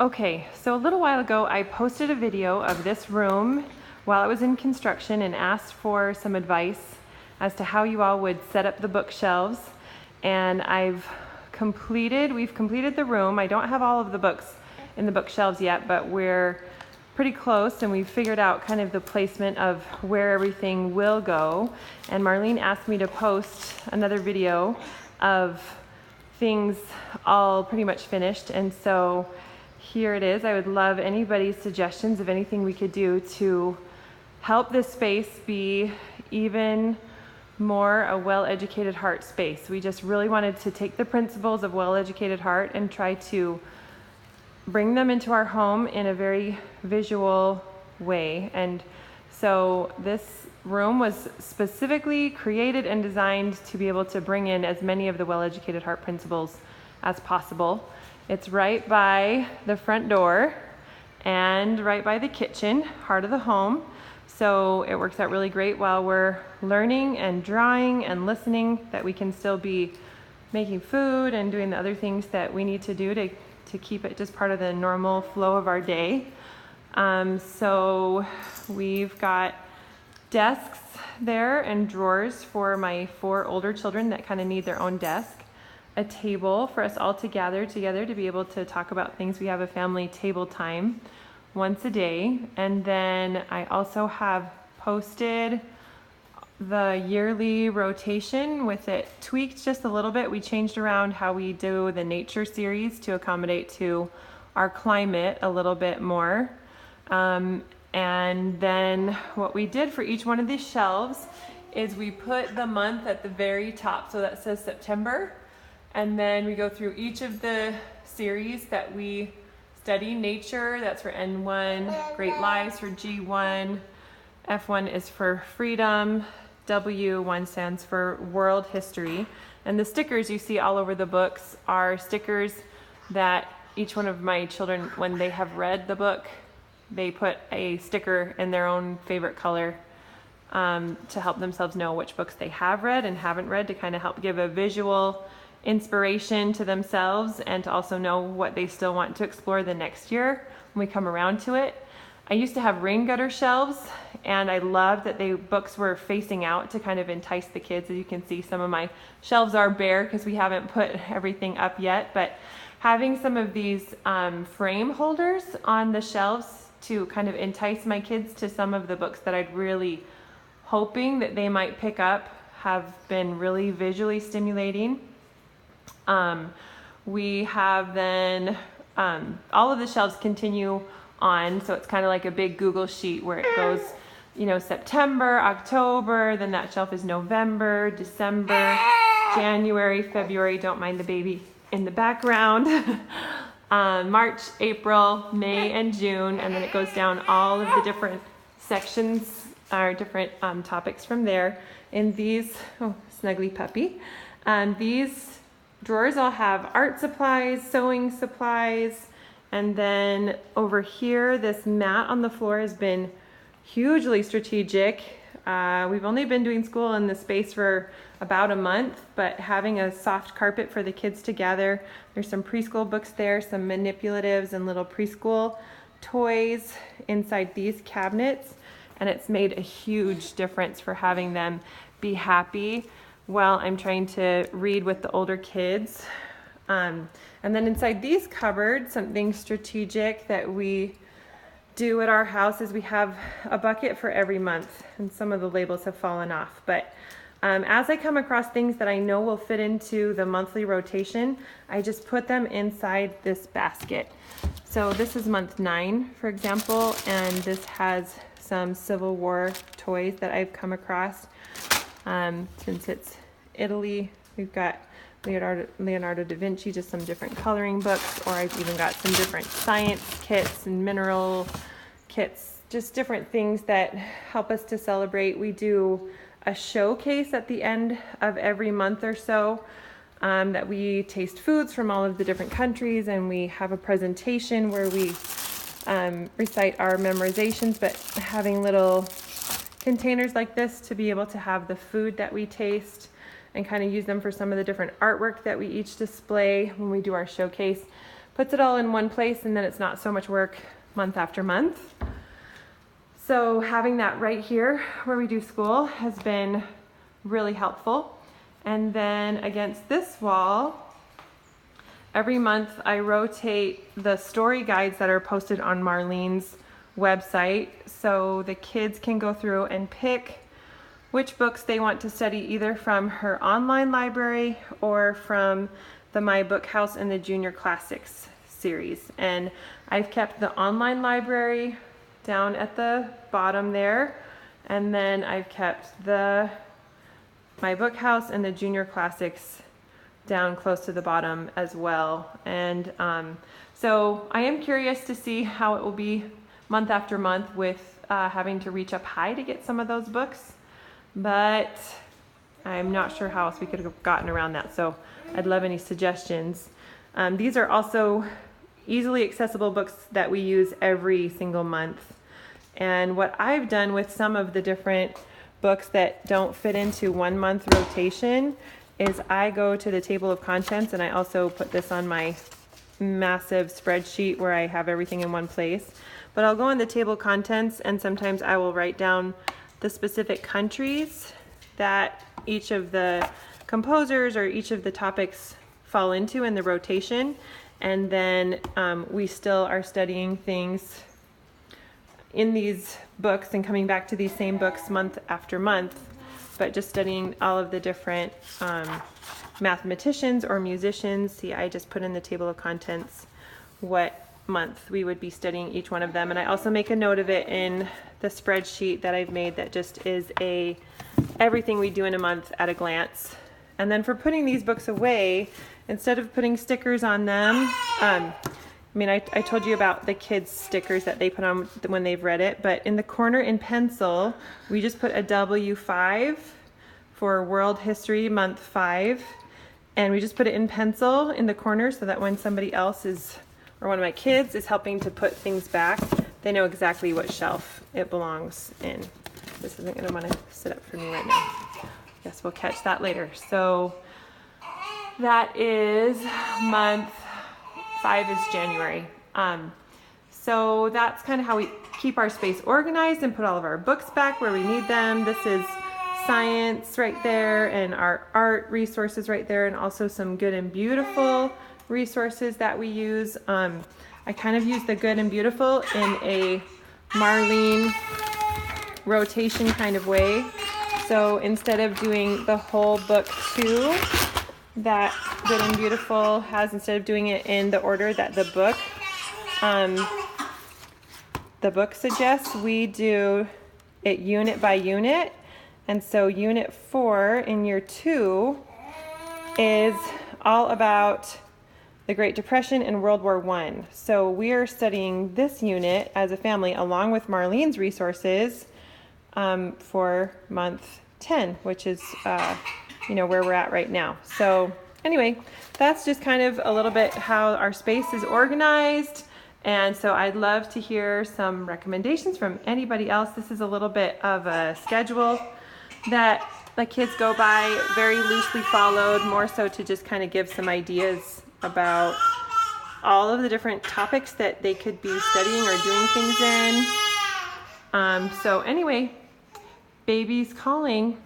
Okay, so a little while ago I posted a video of this room while it was in construction and asked for some advice as to how you all would set up the bookshelves. And we've completed the room. I don't have all of the books in the bookshelves yet, but we're pretty close and we've figured out kind of the placement of where everything will go. And Marlene asked me to post another video of things all pretty much finished, and so here it is. I would love anybody's suggestions of anything we could do to help this space be even more a well-educated heart space. We just really wanted to take the principles of well-educated heart and try to bring them into our home in a very visual way. And so this room was specifically created and designed to be able to bring in as many of the well-educated heart principles as possible. It's right by the front door and right by the kitchen, heart of the home. So it works out really great while we're learning and drawing and listening, that we can still be making food and doing the other things that we need to do to keep it just part of the normal flow of our day. So we've got desks there and drawers for my 4 older children that kind of need their own desk. A table for us all to gather together to be able to talk about things. We have a family table time once a day. And then I also have posted the yearly rotation with it tweaked just a little bit. We changed around how we do the nature series to accommodate to our climate a little bit more. And then what we did for each one of these shelves is we put the month at the very top. So that says September. And then we go through each of the series that we study. Nature, that's for N1, Great Lives for G1, F1 is for Freedom, W1 stands for World History. And the stickers you see all over the books are stickers that each one of my children, when they have read the book, they put a sticker in their own favorite color to help themselves know which books they have read and haven't read, to kind of help give a visual inspiration to themselves and to also know what they still want to explore the next year when we come around to it. I used to have rain gutter shelves, and I loved that books were facing out to kind of entice the kids. As you can see, some of my shelves are bare because we haven't put everything up yet, but having some of these frame holders on the shelves to kind of entice my kids to some of the books that I'd really hoping that they might pick up have been really visually stimulating. We have then all of the shelves continue on, so it's kind of like a big Google sheet where it goes, September, October, then that shelf is November, December, January, February, don't mind the baby in the background, March, April, May, and June, and then it goes down all of the different sections or different topics from there. In these, snuggly puppy, these drawers all have art supplies, sewing supplies, and then over here, this mat on the floor has been hugely strategic. We've only been doing school in this space for about a month, but having a soft carpet for the kids to gather. There's some preschool books there, some manipulatives and little preschool toys inside these cabinets, and it's made a huge difference for having them be happy while I'm trying to read with the older kids. And then inside these cupboards, something strategic that we do at our house is we have a bucket for every month, and some of the labels have fallen off. But as I come across things that I know will fit into the monthly rotation, I just put them inside this basket. So this is month 9, for example, and this has some Civil War toys that I've come across. Since it's Italy, we've got Leonardo da Vinci, just some different coloring books, or I've even got some different science kits and mineral kits, just different things that help us to celebrate. We do a showcase at the end of every month or so that we taste foods from all of the different countries, and we have a presentation where we recite our memorizations, but having little containers like this to be able to have the food that we taste and kind of use them for some of the different artwork that we each display when we do our showcase. puts it all in one place, and then it's not so much work month after month. So having that right here where we do school has been really helpful. And then against this wall, every month I rotate the story guides that are posted on Marlene's website, so the kids can go through and pick which books they want to study, either from her online library or from the My Book House and the Junior Classics series. And I've kept the online library down at the bottom there, and then I've kept the My Book House and the Junior Classics down close to the bottom as well. And so I am curious to see how it will be month after month with having to reach up high to get some of those books, but I'm not sure how else we could have gotten around that, so I'd love any suggestions. These are also easily accessible books that we use every single month. And what I've done with some of the different books that don't fit into 1 month rotation is I go to the table of contents, and I also put this on my massive spreadsheet where I have everything in one place. But I'll go on the table of contents, and sometimes I will write down the specific countries that each of the composers or each of the topics fall into in the rotation. And then we still are studying things in these books and coming back to these same books month after month, but just studying all of the different mathematicians or musicians. See, I just put in the table of contents what month we would be studying each one of them. And I also make a note of it in the spreadsheet that I've made that just is everything we do in a month at a glance. And then for putting these books away, instead of putting stickers on them, I told you about the kids' stickers that they put on when they've read it, but in the corner in pencil, we just put a W5 for World History Month 5, and we just put it in pencil in the corner so that when somebody else or one of my kids is helping to put things back, they know exactly what shelf it belongs in. This isn't going to want to sit up for me right now. Guess we'll catch that later. So that is month 5 is January. So that's kind of how we keep our space organized and put all of our books back where we need them. This is science right there, and our art resources right there, and also some good and beautiful resources that we use. I kind of use the good and beautiful in a Marlene rotation kind of way. So instead of doing the whole book 2 that Good and Beautiful has, instead of doing it in the order that the book suggests, we do it unit by unit. And so unit 4 in year 2 is all about the Great Depression and World War I. So we are studying this unit as a family along with Marlene's resources for month 10, which is where we're at right now. So anyway, that's just kind of a little bit how our space is organized. And so I'd love to hear some recommendations from anybody else. This is a little bit of a schedule that the kids go by, very loosely followed, more so to just kind of give some ideas about all of the different topics that they could be studying or doing things in. So anyway, baby's calling.